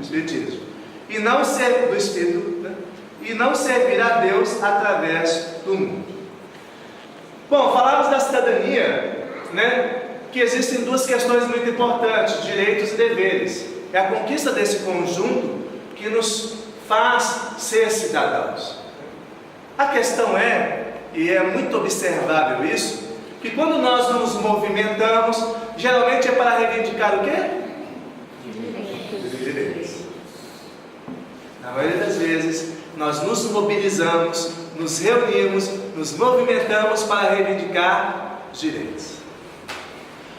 Espiritismo, e não ser do Espírito, né? E não servir a Deus através do mundo. Bom, falamos da cidadania, né? Que existem duas questões muito importantes: direitos e deveres. É a conquista desse conjunto que nos faz ser cidadãos. A questão é, e é muito observável isso, que quando nós nos movimentamos, geralmente é para reivindicar o quê? Direitos. Na maioria das vezes, nós nos mobilizamos, nos reunimos, nos movimentamos para reivindicar direitos.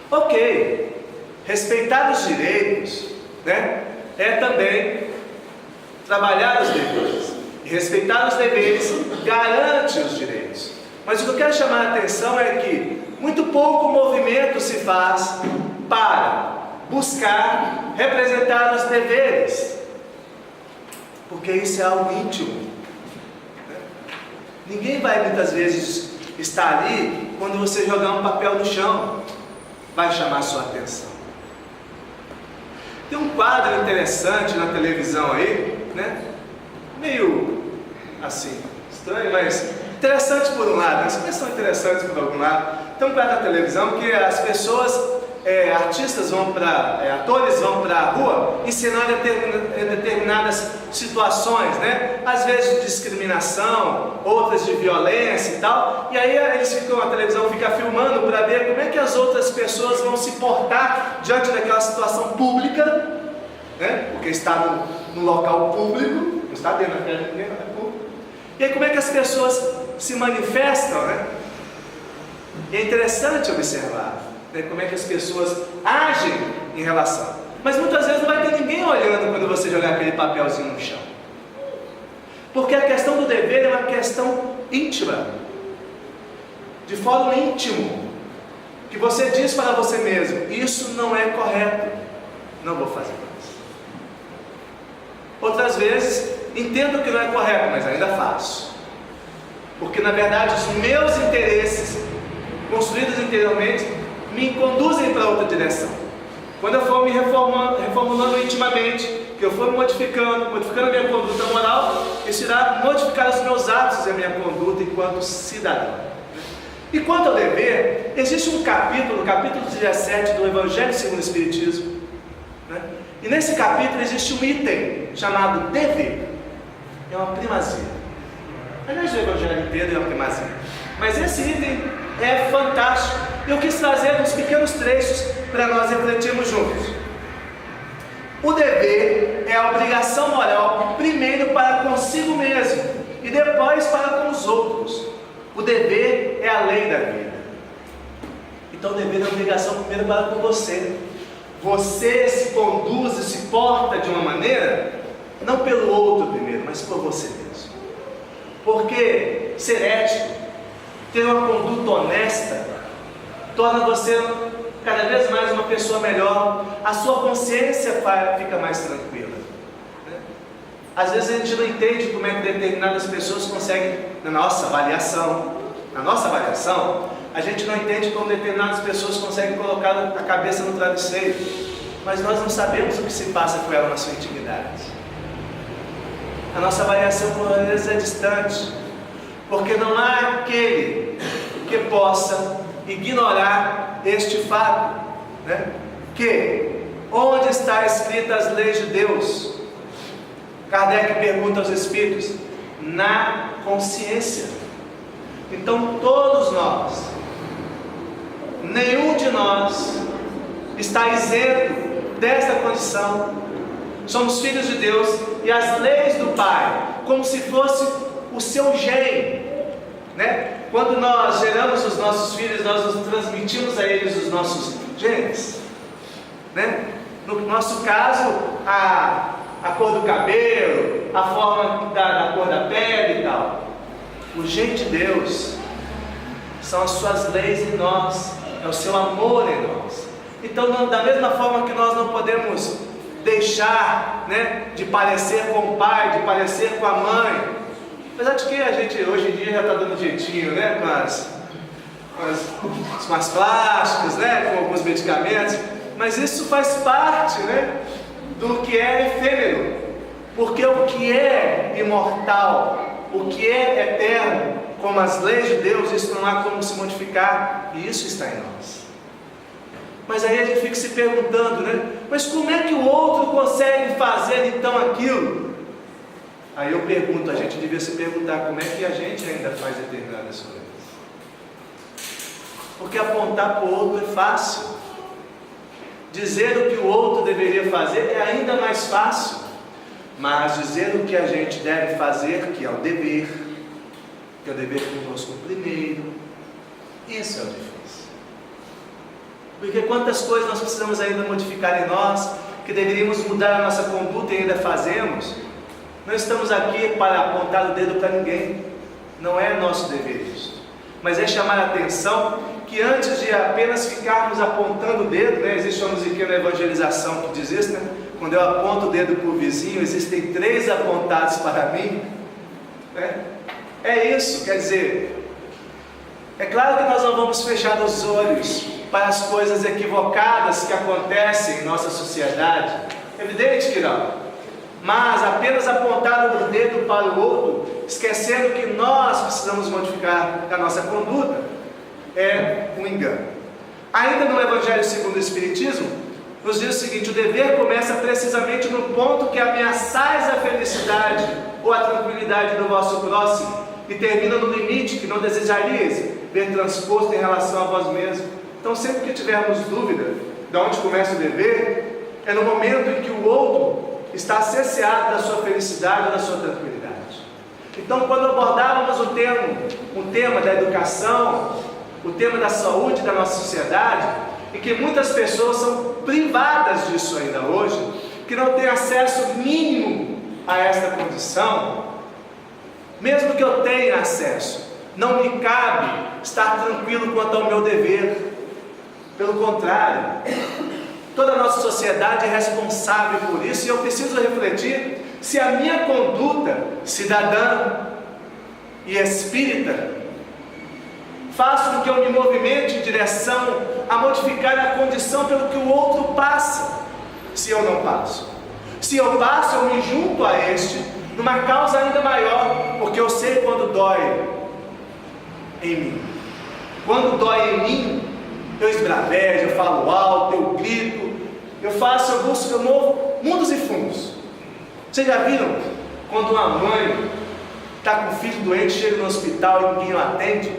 Ok, respeitar os direitos, né, é também trabalhar os deveres. E respeitar os deveres garante os direitos. Mas o que eu quero chamar a atenção é que muito pouco movimento se faz para buscar representar os deveres, porque isso é algo íntimo. Ninguém vai muitas vezes estar ali quando você jogar um papel no chão, vai chamar a sua atenção. Tem um quadro interessante na televisão aí, né? Meio assim, estranho, mas interessante por um lado. As coisas são interessantes por algum lado. Tem um quadro na televisão que as pessoas, artistas vão para, atores vão para a rua ensinar determinadas situações, né? Às vezes de discriminação, outras de violência e tal. E aí eles ficam, a televisão fica filmando para ver como é que as outras pessoas vão se portar diante daquela situação pública, né? Porque está no local público, não está dentro da casa de ninguém, é público. E aí como é que as pessoas se manifestam, né? E é interessante observar, né, como é que as pessoas agem em relação. Mas muitas vezes não vai ter ninguém olhando quando você jogar aquele papelzinho no chão. Porque a questão do dever é uma questão íntima, de fórum íntimo, que você diz para você mesmo: isso não é correto, não vou fazer mais. Outras vezes, entendo que não é correto, mas ainda faço. Porque na verdade os meus interesses, construídos interiormente, me conduzem para outra direção. Quando eu for me reformulando intimamente, que eu for modificando a minha conduta moral, isso irá modificar os meus atos e a minha conduta enquanto cidadão. E quanto ao dever, existe um capítulo, capítulo 17 do Evangelho segundo o Espiritismo, né? E nesse capítulo existe um item chamado dever. É uma primazia. Aliás, o Evangelho inteiro é uma primazia. Mas esse item é fantástico. Eu quis trazer uns pequenos trechos para nós refletirmos juntos. O dever é a obrigação moral, primeiro para consigo mesmo e depois para com os outros. O dever é a lei da vida. Então o dever é a obrigação primeiro para com você. Você se conduz e se porta de uma maneira, não pelo outro primeiro, mas por você mesmo. Porque ser ético, ter uma conduta honesta, torna você cada vez mais uma pessoa melhor. A sua consciência fica mais tranquila, né? Às vezes a gente não entende como é que determinadas pessoas conseguem, na nossa avaliação, a gente não entende como determinadas pessoas conseguem colocar a cabeça no travesseiro, mas nós não sabemos o que se passa com ela na sua intimidade. A nossa avaliação por vezes é distante, porque não há aquele que possa ignorar este fato, né? Que onde está escritas as leis de Deus? Kardec pergunta aos espíritos: na consciência. Então todos nós, nenhum de nós está isento desta condição. Somos filhos de Deus e as leis do Pai, como se fosse o seu gene, né? Quando nós geramos os nossos filhos, nós nos transmitimos a eles os nossos genes, né? No nosso caso, a cor do cabelo, a forma da cor da pele e tal. O gene de Deus são as suas leis em nós, é o seu amor em nós. Então, da mesma forma que nós não podemos deixar, né, de parecer com o pai, de parecer com a mãe, apesar de que a gente hoje em dia já está dando jeitinho, né, com as plásticas, né, com alguns medicamentos, mas isso faz parte, né, do que é efêmero, porque o que é imortal, o que é eterno, como as leis de Deus, isso não há como se modificar, e isso está em nós. Mas aí a gente fica se perguntando, né? Mas como é que o outro consegue fazer então aquilo? Aí eu pergunto, a gente devia se perguntar como é que a gente ainda faz determinadas coisas. Porque apontar para o outro é fácil. Dizer o que o outro deveria fazer é ainda mais fácil. Mas dizer o que a gente deve fazer, que é o dever, que é o dever conosco primeiro, isso é o difícil. Porque quantas coisas nós precisamos ainda modificar em nós, que deveríamos mudar a nossa conduta e ainda fazemos. Não estamos aqui para apontar o dedo para ninguém, não é nosso dever isso, mas é chamar a atenção que antes de apenas ficarmos apontando o dedo, né, existe uma musiquinha na evangelização que diz isso, né? Quando eu aponto o dedo para o vizinho, existem 3 apontados para mim, né? É isso, quer dizer, é claro que nós não vamos fechar os olhos para as coisas equivocadas que acontecem em nossa sociedade, evidente que não. Mas apenas apontar o dedo para o outro, esquecendo que nós precisamos modificar a nossa conduta, é um engano. Ainda no Evangelho segundo o Espiritismo, nos diz o seguinte: o dever começa precisamente no ponto que ameaçais a felicidade ou a tranquilidade do vosso próximo, e termina no limite que não desejarias ver transposto em relação a vós mesmo. Então, sempre que tivermos dúvida de onde começa o dever, é no momento em que o outro está cerceado da sua felicidade ou da sua tranquilidade. Então, quando abordávamos o tema da educação, o tema da saúde da nossa sociedade, e que muitas pessoas são privadas disso ainda hoje, que não têm acesso mínimo a esta condição, mesmo que eu tenha acesso, não me cabe estar tranquilo quanto ao meu dever. Pelo contrário, toda a nossa sociedade é responsável por isso, e eu preciso refletir se a minha conduta cidadã e espírita faz com que eu me movimente em direção a modificar a condição pelo que o outro passa. Se eu não passo, se eu passo, eu me junto a este numa causa ainda maior, porque eu sei quando dói em mim. Quando dói em mim, eu esbravejo, eu falo alto, eu grito, eu busco, eu movo mundos e fundos. Vocês já viram quando uma mãe está com um filho doente, chega no hospital e ninguém o atende?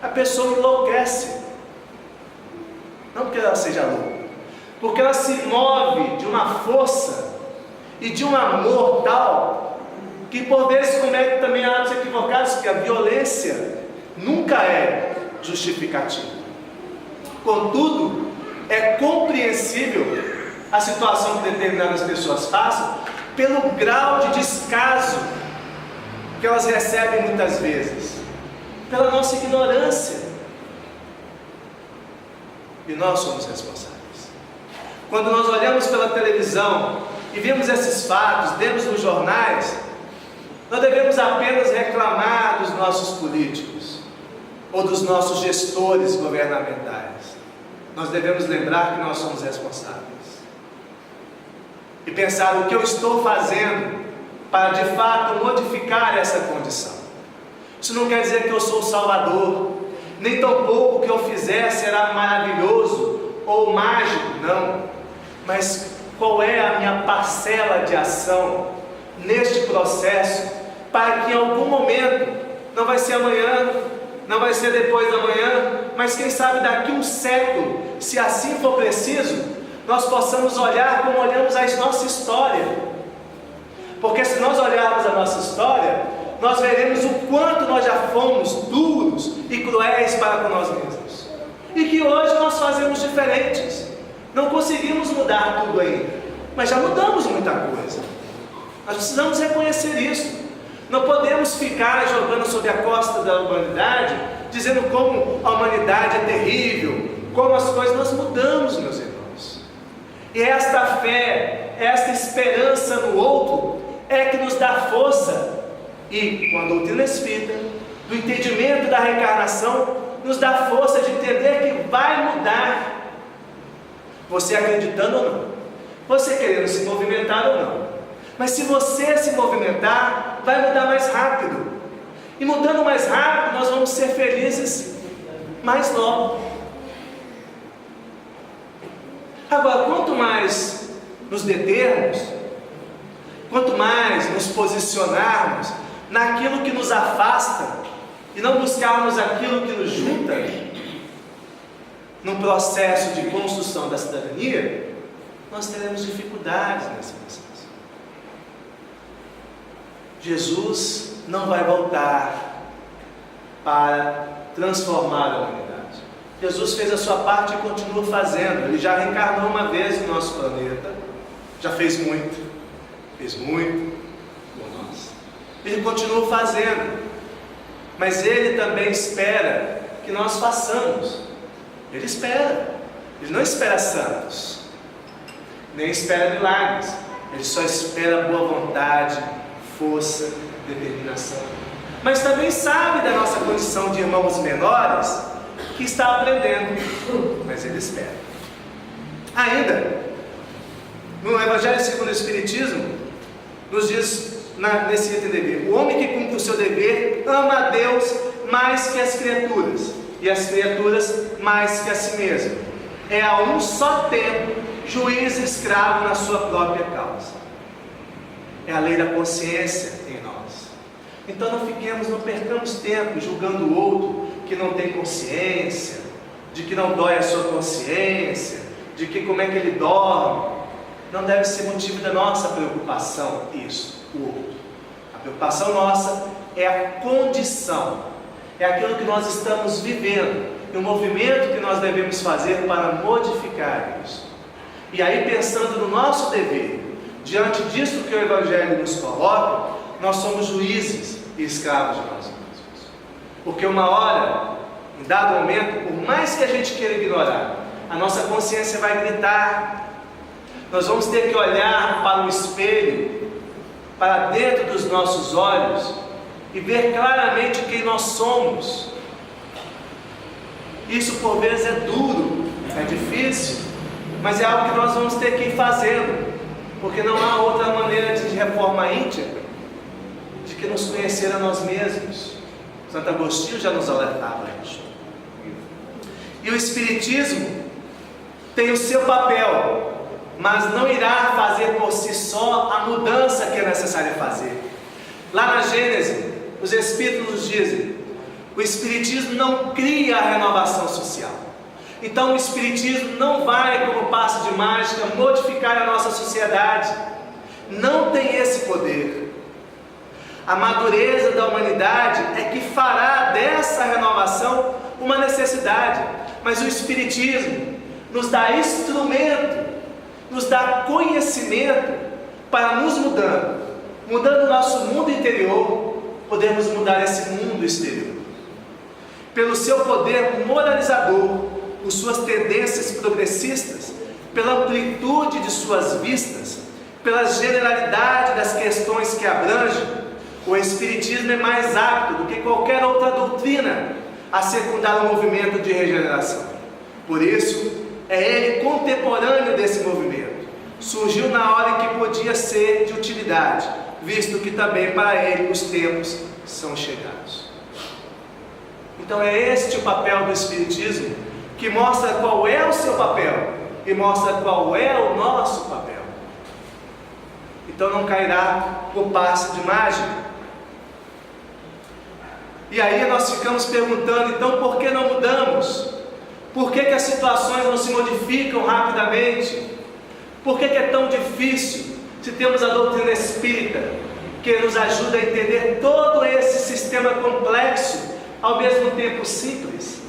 A pessoa enlouquece. Não porque ela seja louca, porque ela se move de uma força e de um amor tal, que por vezes comete também atos equivocados, que a violência nunca é justificativa. Contudo, é compreensível a situação que determinadas pessoas passam pelo grau de descaso que elas recebem muitas vezes, pela nossa ignorância. E nós somos responsáveis. Quando nós olhamos pela televisão e vemos esses fatos, lemos nos jornais, não devemos apenas reclamar dos nossos políticos ou dos nossos gestores governamentais. Nós devemos lembrar que nós somos responsáveis e pensar o que eu estou fazendo para de fato modificar essa condição. Isso não quer dizer que eu sou o Salvador, nem tampouco o que eu fizer será maravilhoso ou mágico, não. Mas qual é a minha parcela de ação neste processo, para que em algum momento, não vai ser amanhã, não vai ser depois da manhã, mas quem sabe daqui um século, se assim for preciso, nós possamos olhar como olhamos a nossa história. Porque se nós olharmos a nossa história, nós veremos o quanto nós já fomos duros e cruéis para com nós mesmos, e que hoje nós fazemos diferentes. Não conseguimos mudar tudo ainda, mas já mudamos muita coisa. Nós precisamos reconhecer isso. Não podemos ficar jogando sobre a costa da humanidade, dizendo como a humanidade é terrível, como as coisas. Nós mudamos, meus irmãos. E esta fé, esta esperança no outro, é que nos dá força. E com a doutrina espírita, do entendimento da reencarnação, nos dá força de entender que vai mudar. Você acreditando ou não, você querendo se movimentar ou não. Mas se você se movimentar, vai mudar mais rápido. E mudando mais rápido, nós vamos ser felizes mais logo. Agora, quanto mais nos determos, quanto mais nos posicionarmos naquilo que nos afasta e não buscarmos aquilo que nos junta, num processo de construção da cidadania, nós teremos dificuldades nesse processo. Jesus não vai voltar para transformar a humanidade. Jesus fez a sua parte e continua fazendo. Ele já reencarnou uma vez no nosso planeta, já fez muito por nós. Ele continua fazendo, mas Ele também espera que nós façamos. Ele espera. Ele não espera santos, nem espera milagres. Ele só espera boa vontade, força, determinação. Mas também sabe da nossa condição de irmãos menores, que está aprendendo, mas Ele espera. Ainda, no Evangelho segundo o Espiritismo, nos diz nesse item dever: o homem que cumpre o seu dever ama a Deus mais que as criaturas, e as criaturas mais que a si mesmo. É a um só tempo juiz e escravo na sua própria causa. É a lei da consciência em nós. Então não percamos tempo julgando o outro que não tem consciência, de que não dói a sua consciência, de que como é que ele dorme. Não deve ser motivo da nossa preocupação isso, o outro. A preocupação nossa é a condição, é aquilo que nós estamos vivendo, e o movimento que nós devemos fazer para modificar isso. E aí, pensando no nosso dever, diante disso que o Evangelho nos coloca, nós somos juízes e escravos de nós mesmos. Porque uma hora, em dado momento, por mais que a gente queira ignorar, a nossa consciência vai gritar. Nós vamos ter que olhar para o espelho, para dentro dos nossos olhos, e ver claramente quem nós somos. Isso por vezes é duro, é difícil, mas é algo que nós vamos ter que ir fazendo, porque não há outra maneira de reforma íntima de que nos conhecer a nós mesmos. Santo Agostinho já nos alertava isso. E o Espiritismo tem o seu papel, mas não irá fazer por si só a mudança que é necessária fazer. Lá na Gênesis, os Espíritos nos dizem: o Espiritismo não cria a renovação social. Então o Espiritismo não vai, como passe de mágica, modificar a nossa sociedade. Não tem esse poder. A madureza da humanidade é que fará dessa renovação uma necessidade. Mas o Espiritismo nos dá instrumento, nos dá conhecimento para nos mudando o nosso mundo interior, podemos mudar esse mundo exterior. Pelo seu poder moralizador, por suas tendências progressistas, pela amplitude de suas vistas, pela generalidade das questões que abrange, o Espiritismo é mais apto do que qualquer outra doutrina a secundar o movimento de regeneração. Por isso, é ele contemporâneo desse movimento. Surgiu na hora em que podia ser de utilidade, visto que também para ele os tempos são chegados. Então é este o papel do Espiritismo, que mostra qual é o seu papel e mostra qual é o nosso papel. Então não cairá por passe de mágica. E aí nós ficamos perguntando: então por que não mudamos? Por que as situações não se modificam rapidamente? Por que é tão difícil, se temos a doutrina espírita, que nos ajuda a entender todo esse sistema complexo, ao mesmo tempo simples?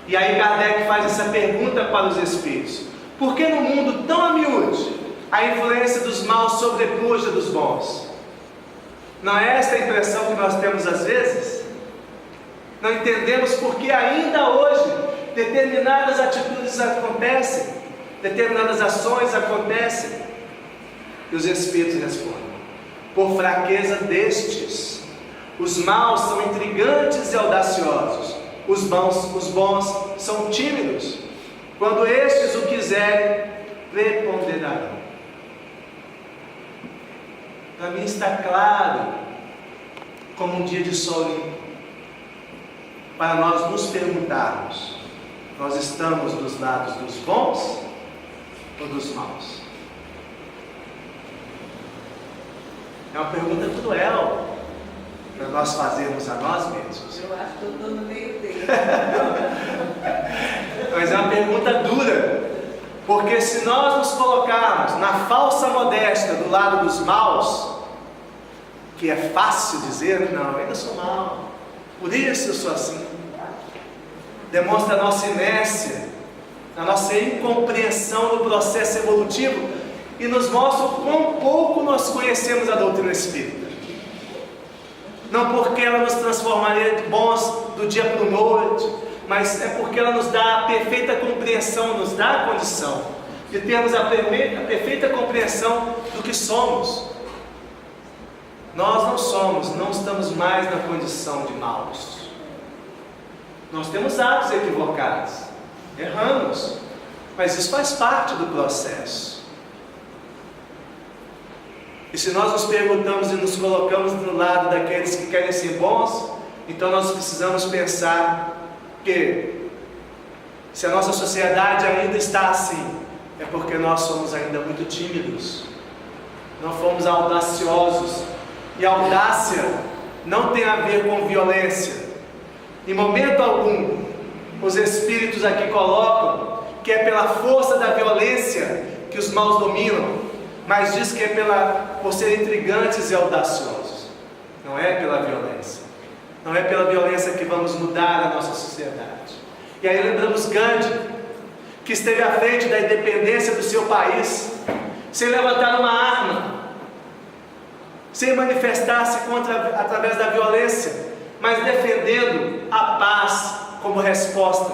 E aí Kardec faz essa pergunta para os espíritos: por que no mundo tão a miúde a influência dos maus sobrepuja dos bons? Não é esta a impressão que nós temos às vezes? Não entendemos porque ainda hoje determinadas atitudes acontecem, determinadas ações acontecem. E os Espíritos respondem: por fraqueza destes. Os maus são intrigantes e audaciosos, os bons são tímidos. Quando estes o quiserem, preponderarão. para mim está claro como um dia de sol limpo, para nós nos perguntarmos: nós estamos dos lados dos bons ou dos maus? É uma pergunta cruel para nós fazermos a nós mesmos. Eu acho que eu estou no meio dele. Mas é uma pergunta dura, porque se nós nos colocarmos na falsa modéstia do lado dos maus, que é fácil dizer: não, eu ainda sou mau, por isso eu sou assim, demonstra a nossa inércia, a nossa incompreensão do processo evolutivo, e nos mostra o quão pouco nós conhecemos a doutrina espírita. Não porque ela nos transformaria de bons do dia para a noite, mas é porque ela nos dá a perfeita compreensão, nos dá a condição de termos a perfeita compreensão do que somos. Nós não somos, não estamos mais na condição de maus. Nós temos atos equivocados, erramos, mas isso faz parte do processo. E se nós nos perguntamos e nos colocamos do lado daqueles que querem ser bons, então nós precisamos pensar que, se a nossa sociedade ainda está assim, é porque nós somos ainda muito tímidos, não fomos audaciosos. E a audácia não tem a ver com violência. Em momento algum, os espíritos aqui colocam que é pela força da violência que os maus dominam, mas diz que é por serem intrigantes e audaciosos. Não é pela violência. Não é pela violência que vamos mudar a nossa sociedade. E aí lembramos Gandhi, que esteve à frente da independência do seu país, sem levantar uma arma, sem manifestar-se através da violência, mas defendendo a paz como resposta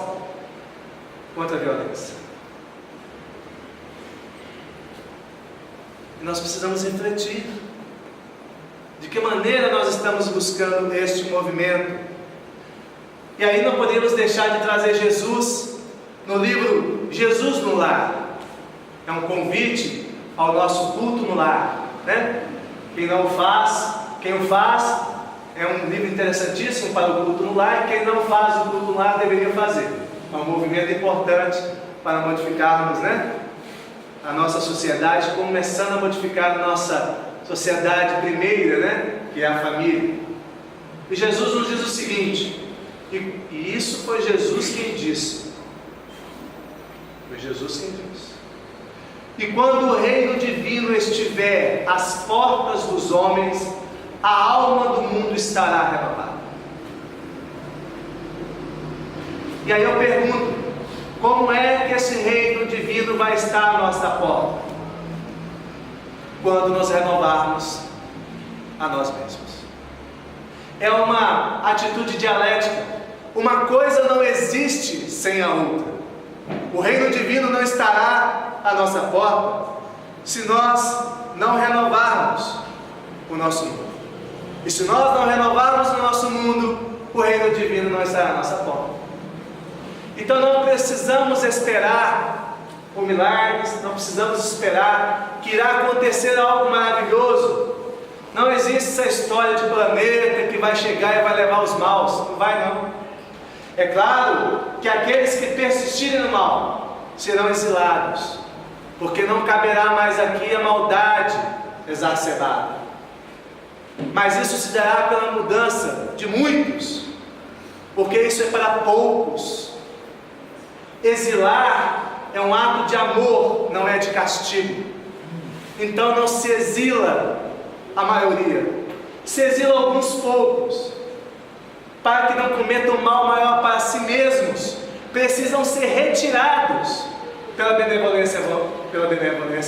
contra a violência. E nós precisamos refletir de que maneira nós estamos buscando este movimento. E aí não podemos deixar de trazer Jesus no livro Jesus no Lar. É um convite ao nosso culto no lar, né? Quem o faz, é um livro interessantíssimo para o culto no lar, e quem não faz o culto no lar deveria fazer. É um movimento importante para modificarmos, né, a nossa sociedade, começando a modificar a nossa sociedade primeira, né, que é a família. E Jesus nos diz o seguinte, e isso foi Jesus quem disse. Foi Jesus quem disse: e quando o reino divino estiver às portas dos homens, a alma do mundo estará renovada. E aí eu pergunto: como é que esse reino divino vai estar à nossa porta? Quando nos renovarmos a nós mesmos. É uma atitude dialética. Uma coisa não existe sem a outra. O reino divino não estará à nossa porta se nós não renovarmos o nosso mundo. E se nós não renovarmos o nosso mundo, o reino divino não estará à nossa porta. Então não precisamos esperar por milagres, não precisamos esperar que irá acontecer algo maravilhoso. Não existe essa história de planeta que vai chegar e vai levar os maus. Não vai, não. É claro que aqueles que persistirem no mal serão exilados, porque não caberá mais aqui a maldade exacerbada. Mas isso se dará pela mudança de muitos, porque isso é para poucos. Exilar é um ato de amor, não é de castigo. Então não se exila a maioria, se exila alguns poucos, para que não cometam mal maior para si mesmos. Precisam ser retirados pela benevolência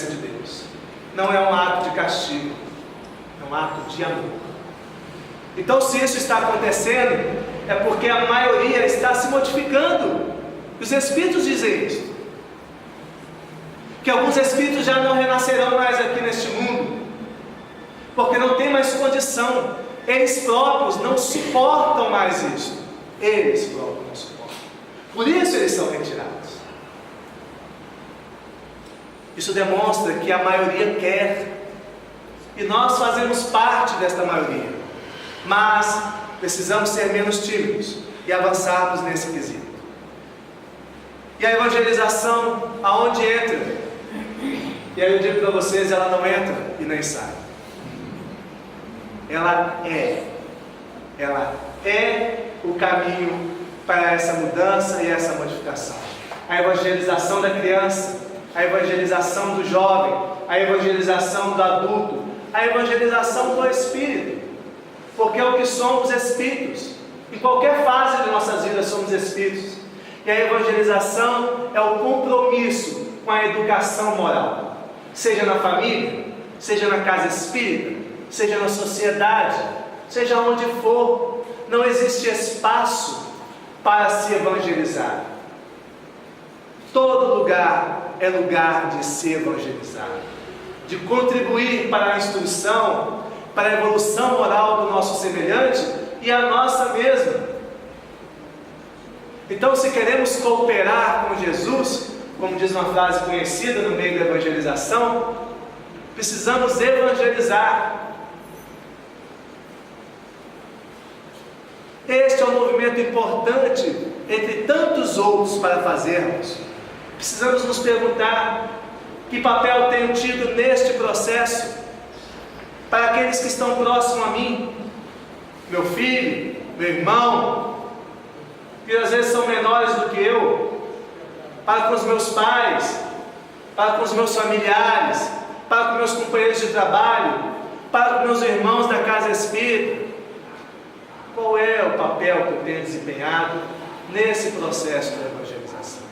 de Deus. Não é um ato de castigo, é um ato de amor. Então, se isso está acontecendo, é porque a maioria está se modificando. Os Espíritos dizem isso, que alguns Espíritos já não renascerão mais aqui neste mundo, porque não tem mais condição. Eles próprios não suportam mais isso. Eles próprios não suportam. Por isso eles são retirados. Isso demonstra que a maioria quer E nós fazemos parte desta maioria. Mas precisamos ser menos tímidos e avançarmos nesse quesito. E a evangelização, aonde entra? E aí eu digo para vocês, ela não entra e nem sai. Ela é o caminho para essa mudança e essa modificação. A evangelização da criança, a evangelização do jovem, a evangelização do adulto, a evangelização do espírito. Porque é o que somos espíritos. Em qualquer fase de nossas vidas somos espíritos. E a evangelização é o compromisso com a educação moral. Seja na família, seja na casa espírita, seja na sociedade, seja onde for, não existe espaço para se evangelizar. Todo lugar é lugar de se evangelizar, de contribuir para a instrução, para a evolução moral do nosso semelhante e a nossa mesma. Então, se queremos cooperar com Jesus, como diz uma frase conhecida no meio da evangelização, precisamos evangelizar. Este é um movimento importante entre tantos outros para fazermos. Precisamos nos perguntar que papel tenho tido neste processo para aqueles que estão próximos a mim, meu filho, meu irmão, que às vezes são menores do que eu, para com os meus pais, para com os meus familiares, para com meus companheiros de trabalho, para com meus irmãos da casa espírita. Qual é o papel que eu tenho desempenhado nesse processo de evangelização?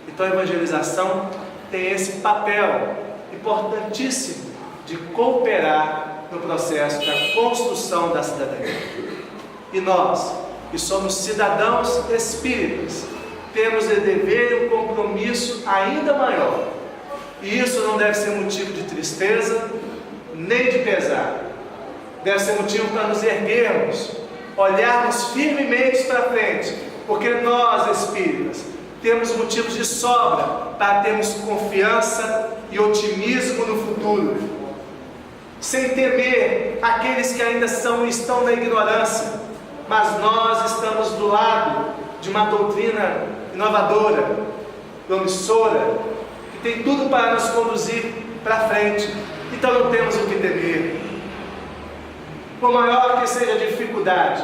Então a evangelização tem esse papel importantíssimo de cooperar no processo da construção da cidadania. E nós, que somos cidadãos espíritas, temos o dever e um compromisso ainda maior. E isso não deve ser motivo de tristeza, nem de pesar. Deve ser motivo para nos erguermos, olharmos firmemente para frente, porque nós, espíritas, temos motivos de sobra para termos confiança e otimismo no futuro, sem temer aqueles que ainda estão na ignorância, mas nós estamos do lado de uma doutrina inovadora, promissora, que tem tudo para nos conduzir para frente. Então não temos o que temer. Por maior que seja a dificuldade,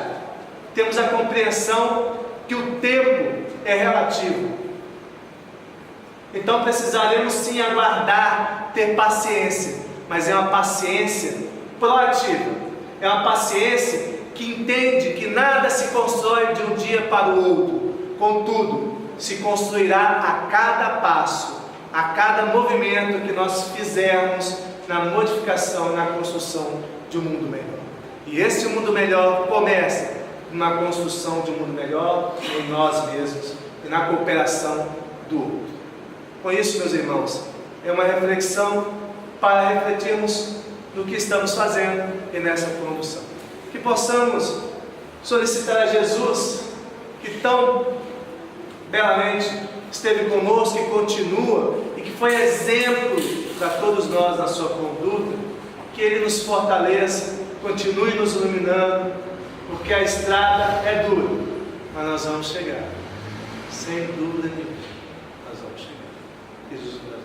temos a compreensão que o tempo é relativo. Então precisaremos sim aguardar, ter paciência, mas é uma paciência proativa, é uma paciência que entende que nada se constrói de um dia para o outro, contudo, se construirá a cada passo, a cada movimento que nós fizermos na modificação e na construção de um mundo melhor. E esse mundo melhor começa na construção de um mundo melhor em nós mesmos e na cooperação do outro. Com isso, meus irmãos, é uma reflexão para refletirmos no que estamos fazendo e nessa condução. Que possamos solicitar a Jesus, que tão belamente esteve conosco e continua, e que foi exemplo para todos nós na sua conduta, que Ele nos fortaleça, continue nos iluminando, porque a estrada é dura, mas nós vamos chegar, sem dúvida nenhuma, nós vamos chegar. Que Jesus nos abençoe.